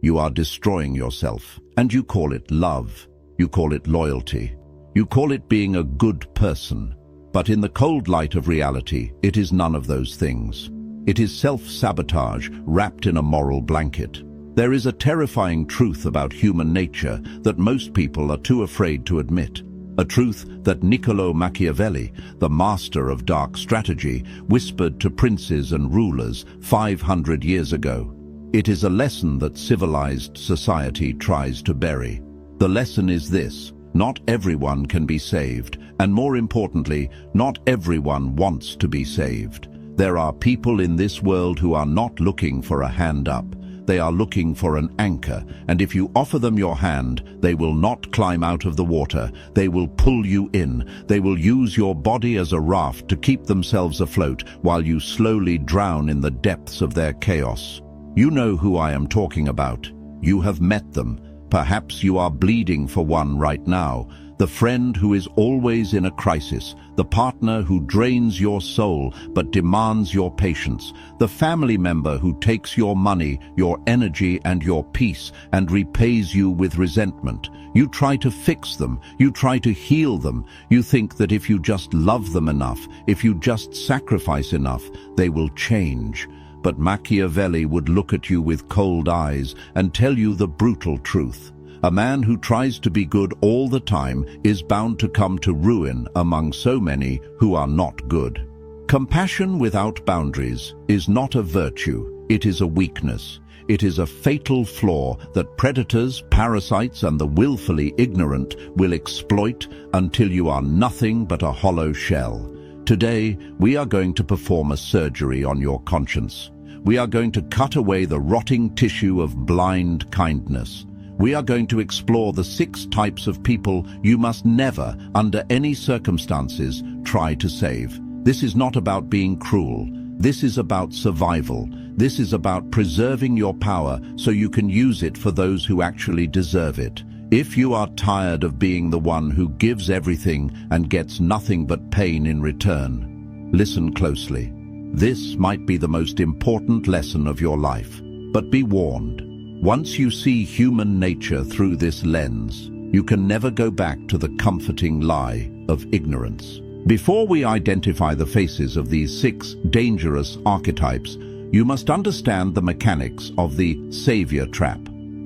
you are destroying yourself, and you call it love. You call it loyalty. You call it being a good person. But in the cold light of reality, it is none of those things. It is self-sabotage wrapped in a moral blanket. There is a terrifying truth about human nature that most people are too afraid to admit. A truth that Niccolò Machiavelli, the master of dark strategy, whispered to princes and rulers 500 years ago. It is a lesson that civilized society tries to bury. The lesson is this: not everyone can be saved, and more importantly, not everyone wants to be saved. There are people in this world who are not looking for a hand up. They are looking for an anchor, and if you offer them your hand, they will not climb out of the water. They will pull you in. They will use your body as a raft to keep themselves afloat while you slowly drown in the depths of their chaos. You know who I am talking about. You have met them. Perhaps you are bleeding for one right now. The friend who is always in a crisis, the partner who drains your soul but demands your patience, the family member who takes your money, your energy and your peace and repays you with resentment. You try to fix them, you try to heal them. You think that if you just love them enough, if you just sacrifice enough, they will change. But Machiavelli would look at you with cold eyes and tell you the brutal truth. A man who tries to be good all the time is bound to come to ruin among so many who are not good. Compassion without boundaries is not a virtue, it is a weakness. It is a fatal flaw that predators, parasites, and the willfully ignorant will exploit until you are nothing but a hollow shell. Today, we are going to perform a surgery on your conscience. We are going to cut away the rotting tissue of blind kindness. We are going to explore the 6 types of people you must never, under any circumstances, try to save. This is not about being cruel. This is about survival. This is about preserving your power so you can use it for those who actually deserve it. If you are tired of being the one who gives everything and gets nothing but pain in return, listen closely. This might be the most important lesson of your life, but be warned. Once you see human nature through this lens, you can never go back to the comforting lie of ignorance. Before we identify the faces of these 6 dangerous archetypes, you must understand the mechanics of the savior trap.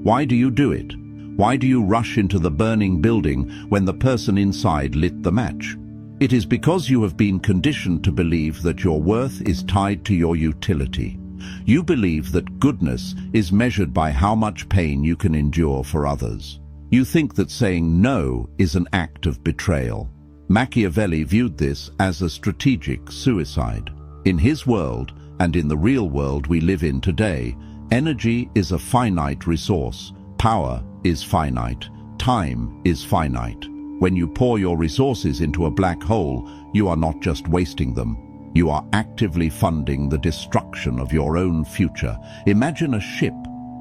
Why do you do it? Why do you rush into the burning building when the person inside lit the match? It is because you have been conditioned to believe that your worth is tied to your utility. You believe that goodness is measured by how much pain you can endure for others. You think that saying no is an act of betrayal. Machiavelli viewed this as a strategic suicide. In his world, and in the real world we live in today, energy is a finite resource. Power is finite. Time is finite. When you pour your resources into a black hole, you are not just wasting them. You are actively funding the destruction of your own future. Imagine a ship.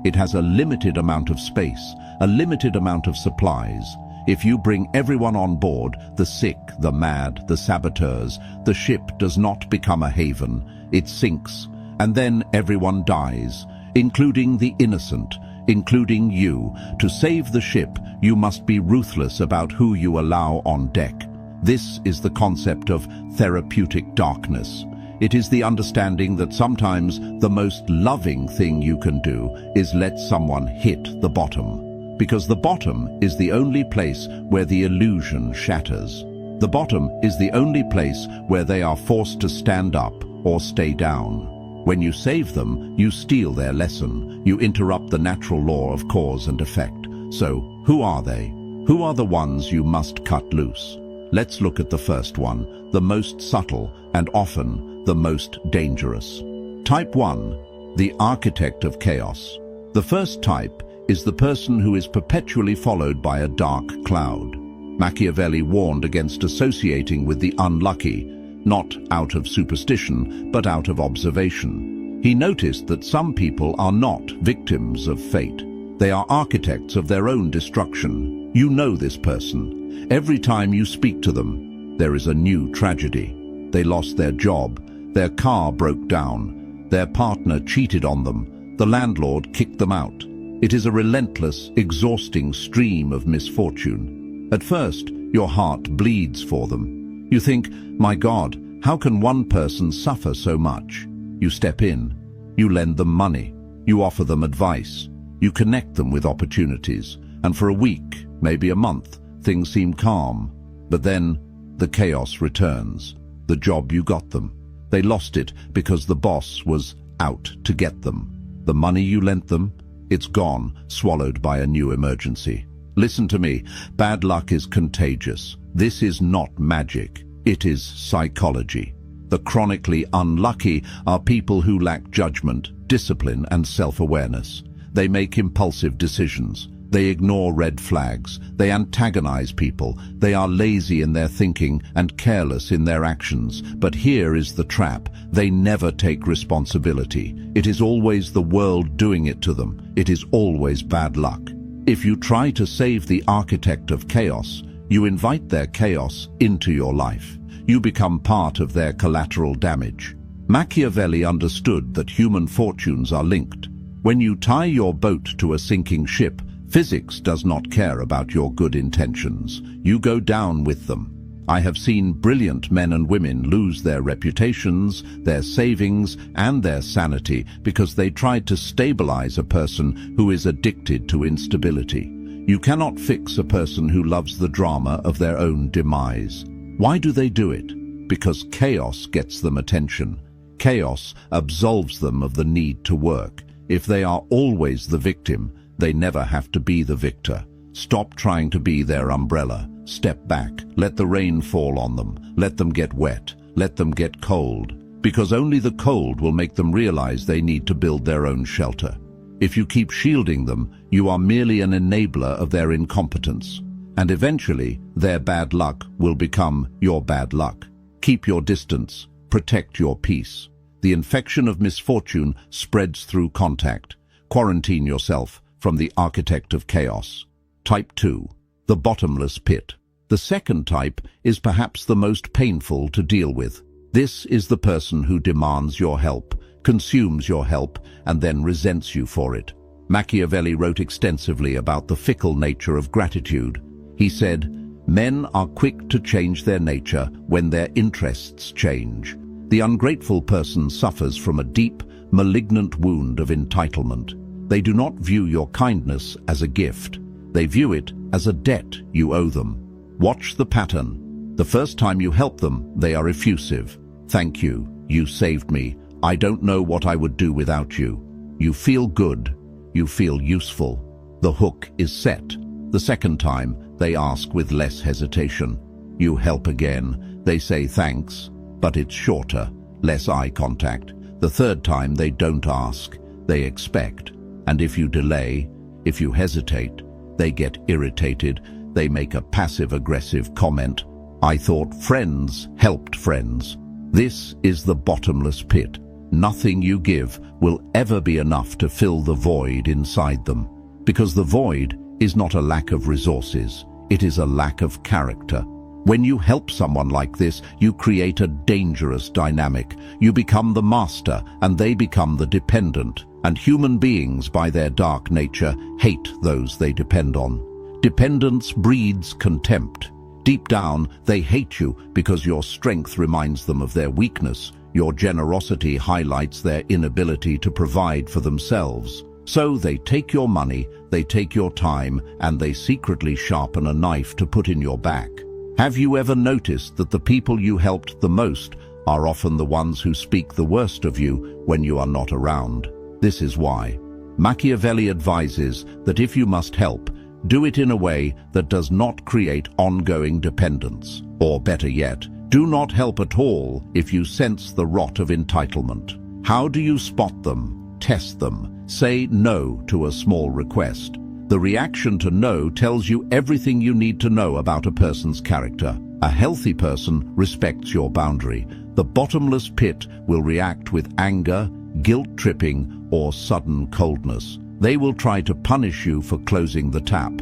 It has a limited amount of space, a limited amount of supplies. If you bring everyone on board, the sick, the mad, the saboteurs, the ship does not become a haven. It sinks, and then everyone dies, including the innocent, including you. To save the ship, you must be ruthless about who you allow on deck. This is the concept of therapeutic darkness. It is the understanding that sometimes the most loving thing you can do is let someone hit the bottom. Because the bottom is the only place where the illusion shatters. The bottom is the only place where they are forced to stand up or stay down. When you save them, you steal their lesson. You interrupt the natural law of cause and effect. So, who are they? Who are the ones you must cut loose? Let's look at the first one, the most subtle and often the most dangerous. Type 1, the architect of chaos. The first type is the person who is perpetually followed by a dark cloud. Machiavelli warned against associating with the unlucky, not out of superstition, but out of observation. He noticed that some people are not victims of fate. They are architects of their own destruction. You know this person. Every time you speak to them, there is a new tragedy. They lost their job, their car broke down, their partner cheated on them, the landlord kicked them out. It is a relentless, exhausting stream of misfortune. At first, your heart bleeds for them. You think, my God, how can one person suffer so much? You step in. You lend them money. You offer them advice. You connect them with opportunities. And for a week, maybe a month, things seem calm. But then, the chaos returns. The job you got them. They lost it because the boss was out to get them. The money you lent them, it's gone, swallowed by a new emergency. Listen to me, bad luck is contagious. This is not magic, it is psychology. The chronically unlucky are people who lack judgment, discipline, and self-awareness. They make impulsive decisions. They ignore red flags. They antagonize people. They are lazy in their thinking and careless in their actions. But here is the trap. They never take responsibility. It is always the world doing it to them. It is always bad luck. If you try to save the architect of chaos, you invite their chaos into your life. You become part of their collateral damage. Machiavelli understood that human fortunes are linked. When you tie your boat to a sinking ship, physics does not care about your good intentions. You go down with them. I have seen brilliant men and women lose their reputations, their savings, and their sanity because they tried to stabilize a person who is addicted to instability. You cannot fix a person who loves the drama of their own demise. Why do they do it? Because chaos gets them attention. Chaos absolves them of the need to work. If they are always the victim, they never have to be the victor. Stop trying to be their umbrella. Step back. Let the rain fall on them. Let them get wet. Let them get cold. Because only the cold will make them realize they need to build their own shelter. If you keep shielding them, you are merely an enabler of their incompetence. And eventually, their bad luck will become your bad luck. Keep your distance. Protect your peace. The infection of misfortune spreads through contact. Quarantine yourself from the architect of chaos. Type 2. The bottomless pit. The second type is perhaps the most painful to deal with. This is the person who demands your help, consumes your help, and then resents you for it. Machiavelli wrote extensively about the fickle nature of gratitude. He said, "Men are quick to change their nature when their interests change." The ungrateful person suffers from a deep, malignant wound of entitlement. They do not view your kindness as a gift. They view it as a debt you owe them. Watch the pattern. The first time you help them, they are effusive. "Thank you. You saved me. I don't know what I would do without you." You feel good. You feel useful. The hook is set. The second time, they ask with less hesitation. You help again. They say thanks, but it's shorter, less eye contact. The third time, they don't ask. They expect. And if you delay, if you hesitate, they get irritated. They make a passive-aggressive comment. "I thought friends helped friends." This is the bottomless pit. Nothing you give will ever be enough to fill the void inside them. Because the void is not a lack of resources, it is a lack of character. When you help someone like this, you create a dangerous dynamic. You become the master and they become the dependent. And human beings, by their dark nature, hate those they depend on. Dependence breeds contempt. Deep down, they hate you because your strength reminds them of their weakness. Your generosity highlights their inability to provide for themselves. So they take your money, they take your time, and they secretly sharpen a knife to put in your back. Have you ever noticed that the people you helped the most are often the ones who speak the worst of you when you are not around? This is why. Machiavelli advises that if you must help, do it in a way that does not create ongoing dependence. Or better yet, do not help at all if you sense the rot of entitlement. How do you spot them? Test them. Say no to a small request. The reaction to no tells you everything you need to know about a person's character. A healthy person respects your boundary. The bottomless pit will react with anger, guilt-tripping, or sudden coldness. They will try to punish you for closing the tap.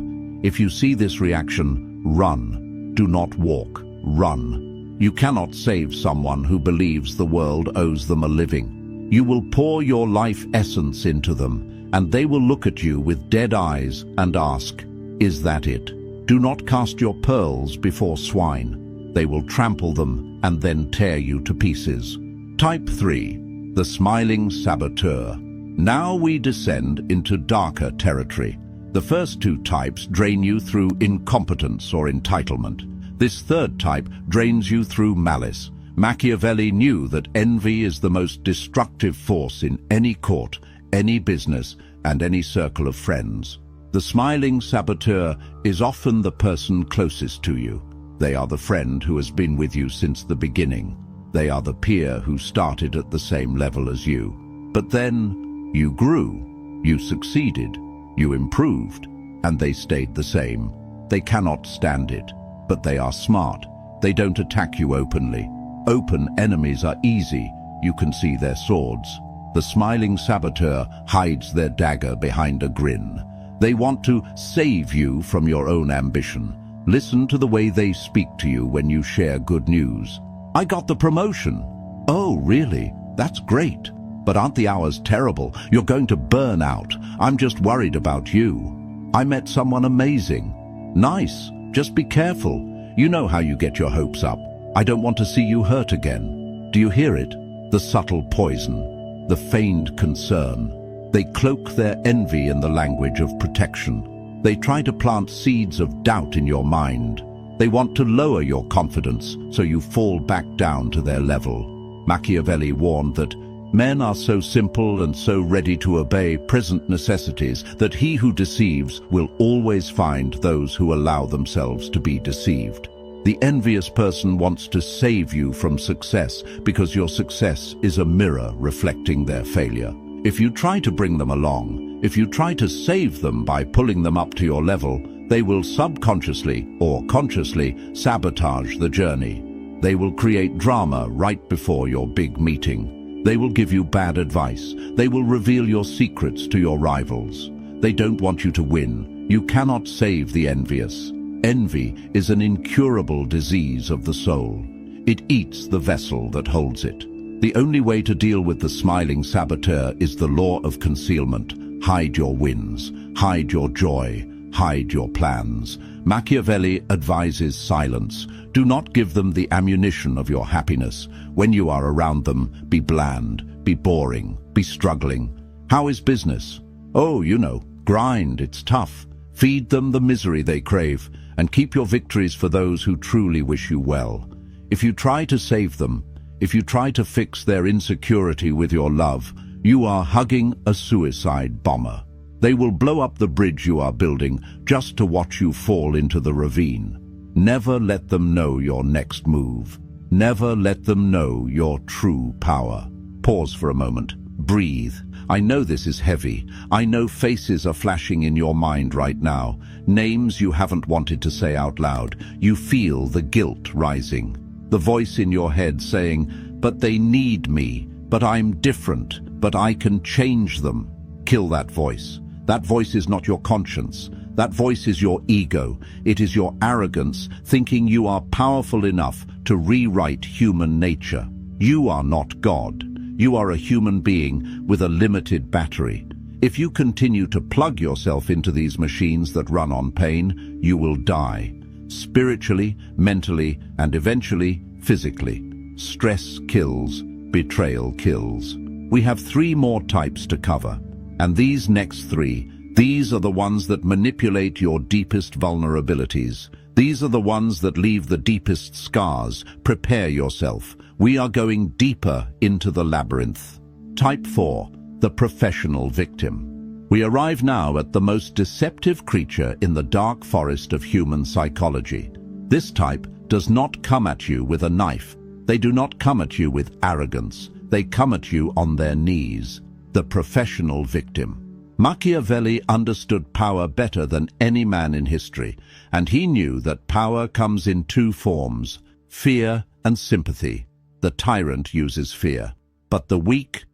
If you see this reaction, run. Do not walk. Run. You cannot save someone who believes the world owes them a living. You will pour your life essence into them, and they will look at you with dead eyes and ask, "Is that it?" Do not cast your pearls before swine. They will trample them and then tear you to pieces. Type 3. The smiling saboteur. Now we descend into darker territory. The first two types drain you through incompetence or entitlement. This third type drains you through malice. Machiavelli knew that envy is the most destructive force in any court, any business, and any circle of friends. The smiling saboteur is often the person closest to you. They are the friend who has been with you since the beginning. They are the peer who started at the same level as you. But then you grew, you succeeded, you improved, and they stayed the same. They cannot stand it, but they are smart. They don't attack you openly. Open enemies are easy. You can see their swords. The smiling saboteur hides their dagger behind a grin. They want to save you from your own ambition. Listen to the way they speak to you when you share good news. "I got the promotion." "Oh, really? That's great. But aren't the hours terrible? You're going to burn out. I'm just worried about you." "I met someone amazing." "Nice. Just be careful. You know how you get your hopes up. I don't want to see you hurt again." Do you hear it? The subtle poison, the feigned concern. They cloak their envy in the language of protection. They try to plant seeds of doubt in your mind. They want to lower your confidence so you fall back down to their level. Machiavelli warned that men are so simple and so ready to obey present necessities that he who deceives will always find those who allow themselves to be deceived. The envious person wants to save you from success because your success is a mirror reflecting their failure. If you try to bring them along, if you try to save them by pulling them up to your level, they will subconsciously or consciously sabotage the journey. They will create drama right before your big meeting. They will give you bad advice. They will reveal your secrets to your rivals. They don't want you to win. You cannot save the envious. Envy is an incurable disease of the soul. It eats the vessel that holds it. The only way to deal with the smiling saboteur is the law of concealment. Hide your wins, hide your joy, hide your plans. Machiavelli advises silence. Do not give them the ammunition of your happiness. When you are around them, be bland, be boring, be struggling. How is business? Oh, you know, grind, it's tough. Feed them the misery they crave, and keep your victories for those who truly wish you well. If you try to save them, if you try to fix their insecurity with your love, you are hugging a suicide bomber. They will blow up the bridge you are building just to watch you fall into the ravine. Never let them know your next move. Never let them know your true power. Pause for a moment. Breathe. I know this is heavy. I know faces are flashing in your mind right now. Names you haven't wanted to say out loud. You feel the guilt rising. The voice in your head saying, "But they need me. But I'm different. But I can change them." Kill that voice. That voice is not your conscience. That voice is your ego. It is your arrogance, thinking you are powerful enough to rewrite human nature. You are not God. You are a human being with a limited battery. If you continue to plug yourself into these machines that run on pain, you will die. Spiritually, mentally, and eventually, physically. Stress kills, betrayal kills. We have 3 more types to cover. And these next 3, these are the ones that manipulate your deepest vulnerabilities. These are the ones that leave the deepest scars. Prepare yourself. We are going deeper into the labyrinth. Type 4, the professional victim. We arrive now at the most deceptive creature in the dark forest of human psychology. This type does not come at you with a knife. They do not come at you with arrogance. They come at you on their knees. The professional victim. Machiavelli understood power better than any man in history, and he knew that power comes in 2 forms, fear and sympathy. The tyrant uses fear, but the weak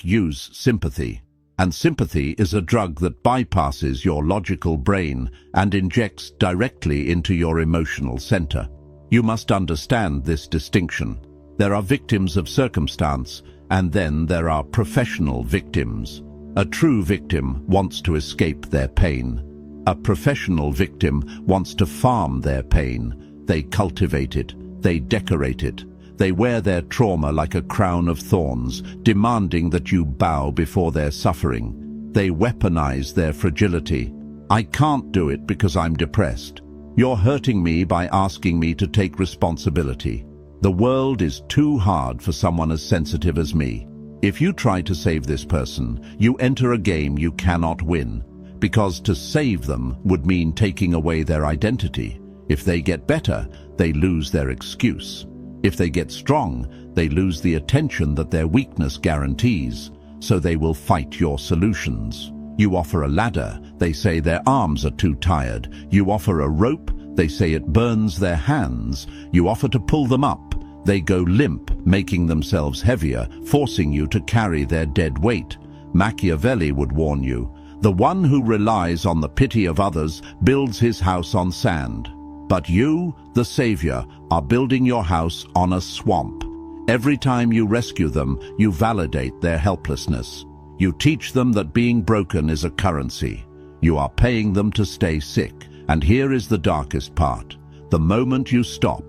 use sympathy. And sympathy is a drug that bypasses your logical brain and injects directly into your emotional center. You must understand this distinction. There are victims of circumstance, and then there are professional victims. A true victim wants to escape their pain. A professional victim wants to farm their pain. They cultivate it, they decorate it. They wear their trauma like a crown of thorns, demanding that you bow before their suffering. They weaponize their fragility. I can't do it because I'm depressed. You're hurting me by asking me to take responsibility. The world is too hard for someone as sensitive as me. If you try to save this person, you enter a game you cannot win, because to save them would mean taking away their identity. If they get better, they lose their excuse. If they get strong, they lose the attention that their weakness guarantees, so they will fight your solutions. You offer a ladder, they say their arms are too tired. You offer a rope, they say it burns their hands. You offer to pull them up, they go limp, making themselves heavier, forcing you to carry their dead weight. Machiavelli would warn you, the one who relies on the pity of others builds his house on sand. But you, the savior, are building your house on a swamp. Every time you rescue them, you validate their helplessness. You teach them that being broken is a currency. You are paying them to stay sick. And here is the darkest part. The moment you stop,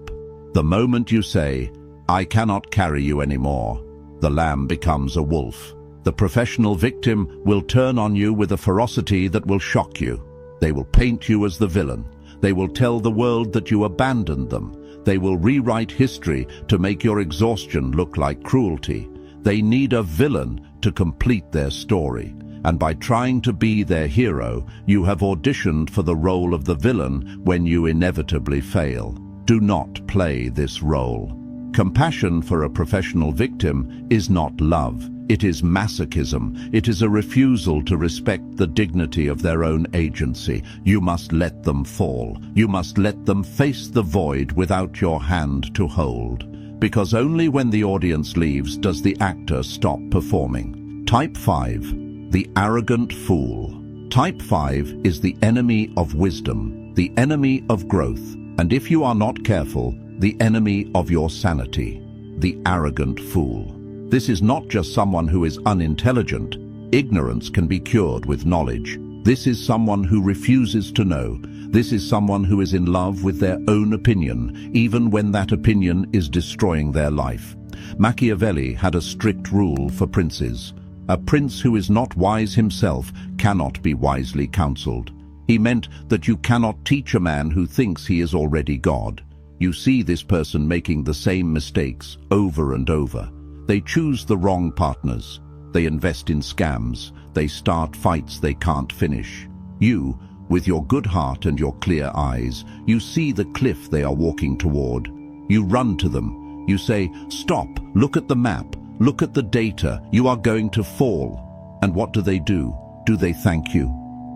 the moment you say, I cannot carry you anymore, the lamb becomes a wolf. The professional victim will turn on you with a ferocity that will shock you. They will paint you as the villain. They will tell the world that you abandoned them. They will rewrite history to make your exhaustion look like cruelty. They need a villain to complete their story. And by trying to be their hero, you have auditioned for the role of the villain when you inevitably fail. Do not play this role. Compassion for a professional victim is not love. It is masochism. It is a refusal to respect the dignity of their own agency. You must let them fall. You must let them face the void without your hand to hold. Because only when the audience leaves does the actor stop performing. Type 5. The arrogant fool. Type 5 is the enemy of wisdom, the enemy of growth, and if you are not careful, the enemy of your sanity. The arrogant fool. This is not just someone who is unintelligent. Ignorance can be cured with knowledge. This is someone who refuses to know. This is someone who is in love with their own opinion, even when that opinion is destroying their life. Machiavelli had a strict rule for princes. A prince who is not wise himself cannot be wisely counseled. He meant that you cannot teach a man who thinks he is already God. You see this person making the same mistakes over and over. They choose the wrong partners. They invest in scams. They start fights they can't finish. You, with your good heart and your clear eyes, you see the cliff they are walking toward. You run to them. You say, "Stop, look at the map, look at the data, you are going to fall." And what do? Do they thank you?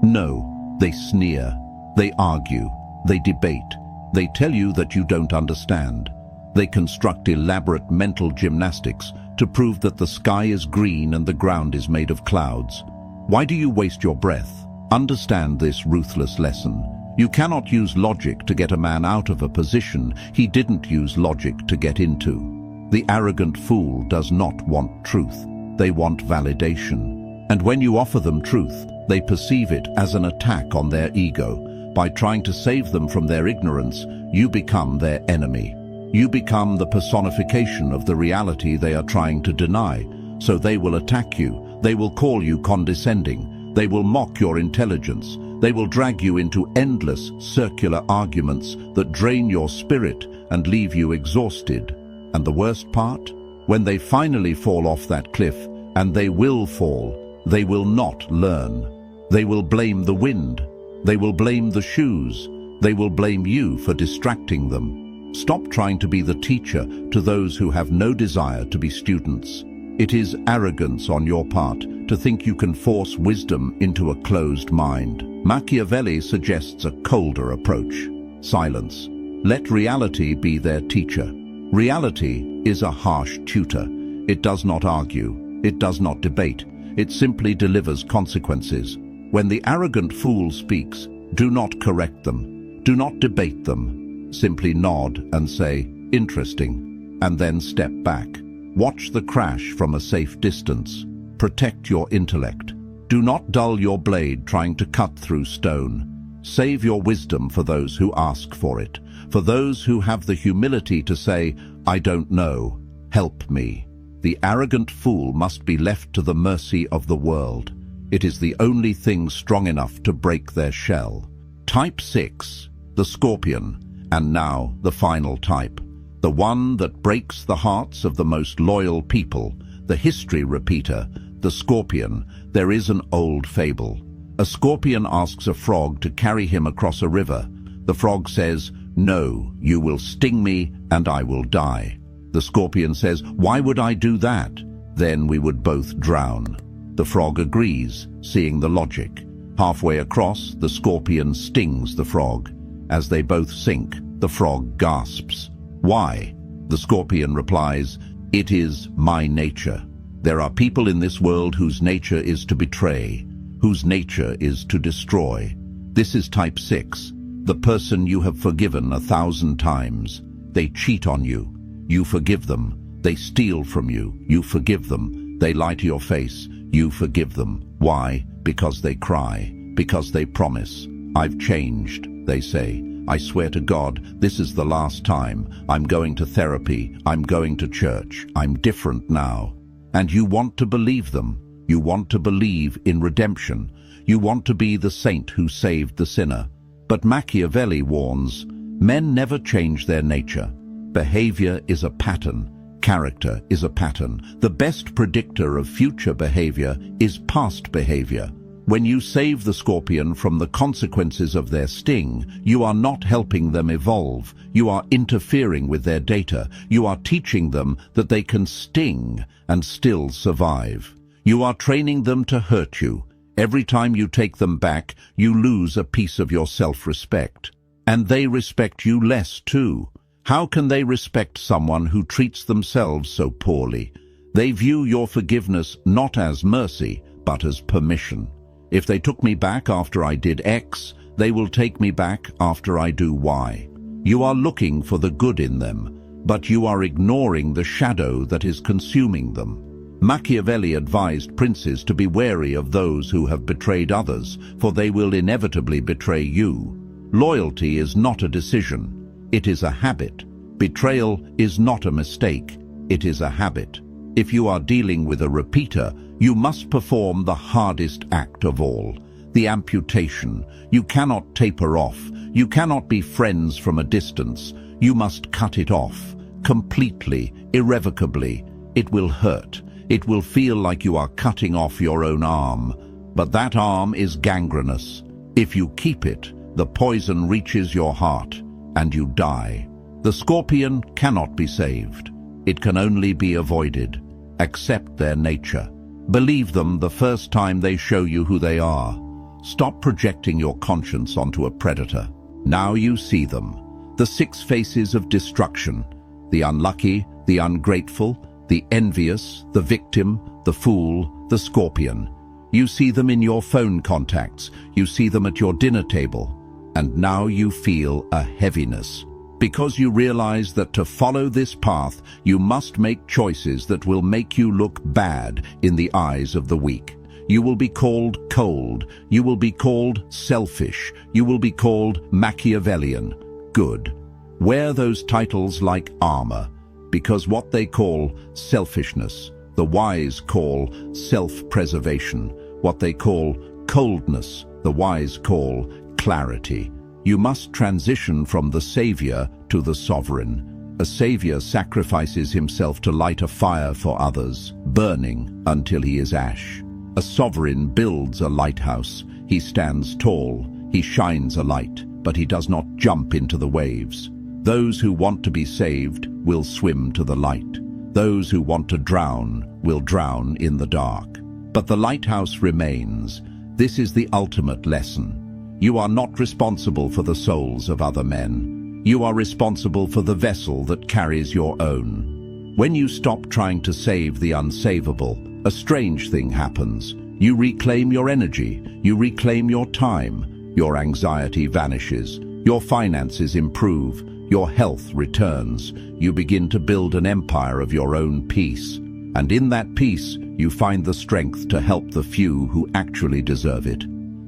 No, they sneer. They argue. They debate. They tell you that you don't understand. They construct elaborate mental gymnastics to prove that the sky is green and the ground is made of clouds. Why do you waste your breath? Understand this ruthless lesson. You cannot use logic to get a man out of a position he didn't use logic to get into. The arrogant fool does not want truth. They want validation. And when you offer them truth, they perceive it as an attack on their ego. By trying to save them from their ignorance, you become their enemy. You become the personification of the reality they are trying to deny. So they will attack you. They will call you condescending. They will mock your intelligence. They will drag you into endless circular arguments that drain your spirit and leave you exhausted. And the worst part? When they finally fall off that cliff, and they will fall, they will not learn. They will blame the wind. They will blame the shoes. They will blame you for distracting them. Stop trying to be the teacher to those who have no desire to be students. It is arrogance on your part to think you can force wisdom into a closed mind. Machiavelli suggests a colder approach. Silence. Let reality be their teacher. Reality is a harsh tutor. It does not argue. It does not debate. It simply delivers consequences. When the arrogant fool speaks, do not correct them. Do not debate them. Simply nod and say, "Interesting," and then step back. Watch the crash from a safe distance. Protect your intellect. Do not dull your blade trying to cut through stone. Save your wisdom for those who ask for it, for those who have the humility to say, I don't know, help me. The arrogant fool must be left to the mercy of the world. It is the only thing strong enough to break their shell. Type 6, the scorpion, and now the final type. The one that breaks the hearts of the most loyal people, the history repeater, the scorpion. There is an old fable. A scorpion asks a frog to carry him across a river. The frog says, no, you will sting me and I will die. The scorpion says, why would I do that? Then we would both drown. The frog agrees, seeing the logic. Halfway across, the scorpion stings the frog. As they both sink, the frog gasps. Why? The scorpion replies, it is my nature. There are people in this world whose nature is to betray, whose nature is to destroy. This is type 6, the person you have forgiven 1,000 times. They cheat on you. You forgive them. They steal from you. You forgive them. They lie to your face. You forgive them. Why? Because they cry. Because they promise. I've changed, they say. I swear to God, this is the last time. I'm going to therapy. I'm going to church. I'm different now. And you want to believe them. You want to believe in redemption. You want to be the saint who saved the sinner. But Machiavelli warns, men never change their nature. Behavior is a pattern. Character is a pattern. The best predictor of future behavior is past behavior. When you save the scorpion from the consequences of their sting, you are not helping them evolve. You are interfering with their data. You are teaching them that they can sting and still survive. You are training them to hurt you. Every time you take them back, you lose a piece of your self-respect. And they respect you less too. How can they respect someone who treats themselves so poorly? They view your forgiveness not as mercy, but as permission. If they took me back after I did X, they will take me back after I do Y. You are looking for the good in them, but you are ignoring the shadow that is consuming them. Machiavelli advised princes to be wary of those who have betrayed others, for they will inevitably betray you. Loyalty is not a decision. It is a habit. Betrayal is not a mistake. It is a habit. If you are dealing with a repeater, you must perform the hardest act of all, the amputation. You cannot taper off. You cannot be friends from a distance. You must cut it off, completely, irrevocably. It will hurt. It will feel like you are cutting off your own arm, but that arm is gangrenous. If you keep it, the poison reaches your heart, and you die. The scorpion cannot be saved. It can only be avoided. Accept their nature. Believe them the first time they show you who they are. Stop projecting your conscience onto a predator. Now you see them. The 6 faces of destruction. The unlucky, the ungrateful, the envious, the victim, the fool, the scorpion. You see them in your phone contacts. You see them at your dinner table. And now you feel a heaviness, because you realize that to follow this path, you must make choices that will make you look bad in the eyes of the weak. You will be called cold. You will be called selfish. You will be called Machiavellian. Good. Wear those titles like armor, because what they call selfishness, the wise call self-preservation. What they call coldness, the wise call clarity. You must transition from the savior to the sovereign. A savior sacrifices himself to light a fire for others, burning until he is ash. A sovereign builds a lighthouse. He stands tall. He shines a light, but he does not jump into the waves. Those who want to be saved will swim to the light. Those who want to drown will drown in the dark. But the lighthouse remains. This is the ultimate lesson. You are not responsible for the souls of other men. You are responsible for the vessel that carries your own. When you stop trying to save the unsavable, a strange thing happens. You reclaim your energy. You reclaim your time. Your anxiety vanishes. Your finances improve. Your health returns. You begin to build an empire of your own peace. And in that peace, you find the strength to help the few who actually deserve it,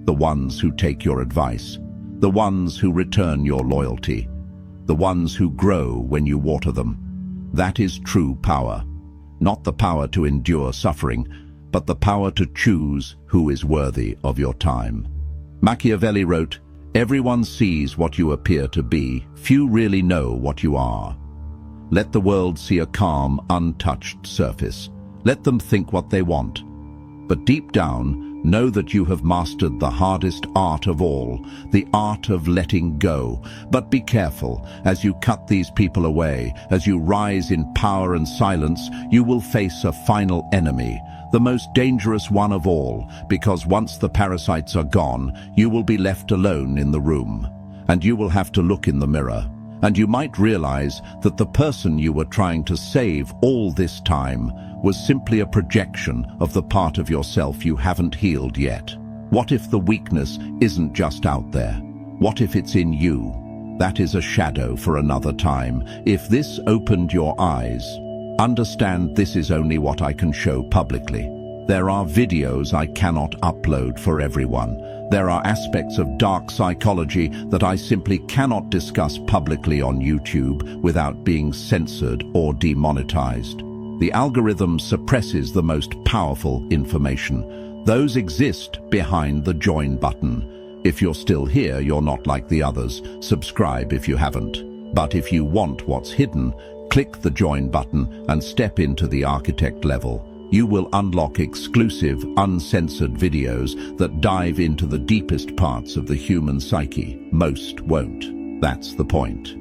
the ones who take your advice, the ones who return your loyalty, the ones who grow when you water them. That is true power. Not the power to endure suffering, but the power to choose who is worthy of your time. Machiavelli wrote, "Everyone sees what you appear to be, few really know what you are." Let the world see a calm, untouched surface. Let them think what they want. But deep down, know that you have mastered the hardest art of all, the art of letting go. But be careful, as you cut these people away, as you rise in power and silence, you will face a final enemy, the most dangerous one of all, because once the parasites are gone, you will be left alone in the room, and you will have to look in the mirror. And you might realize that the person you were trying to save all this time was simply a projection of the part of yourself you haven't healed yet. What if the weakness isn't just out there? What if it's in you? That is a shadow for another time. If this opened your eyes, understand this is only what I can show publicly. There are videos I cannot upload for everyone. There are aspects of dark psychology that I simply cannot discuss publicly on YouTube without being censored or demonetized. The algorithm suppresses the most powerful information. Those exist behind the join button. If you're still here, you're not like the others. Subscribe if you haven't. But if you want what's hidden, click the join button and step into the architect level. You will unlock exclusive, uncensored videos that dive into the deepest parts of the human psyche. Most won't. That's the point.